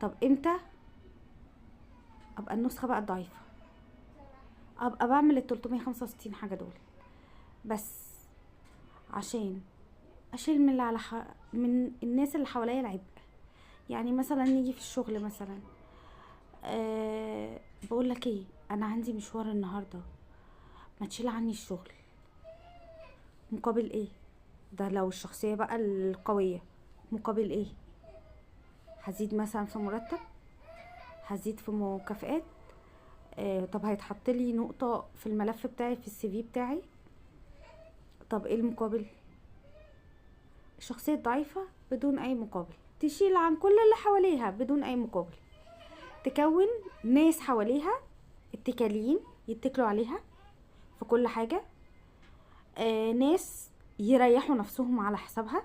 طب امتى ابقى النسخه بقى الضعيفه؟ ابقى بعمل ال 365 حاجه دول بس عشان اشيل من اللي من الناس اللي حواليا العبء. يعني مثلا نيجي في الشغل مثلا، بقول لك ايه، انا عندي مشوار النهارده، ما تشيل عني الشغل. مقابل ايه؟ ده لو الشخصيه بقى القويه. مقابل ايه؟ هزيد مثلا في مرتب، هزيد في مكافآت، طب هيتحط لي نقطه في الملف بتاعي في السي في بتاعي. طب ايه المقابل؟ الشخصيه الضعيفه بدون اي مقابل تشيل عن كل اللي حواليها بدون اي مقابل، تكون ناس حواليها اتكاليين يتكلوا عليها في كل حاجة، ناس يريحوا نفسهم على حسابها،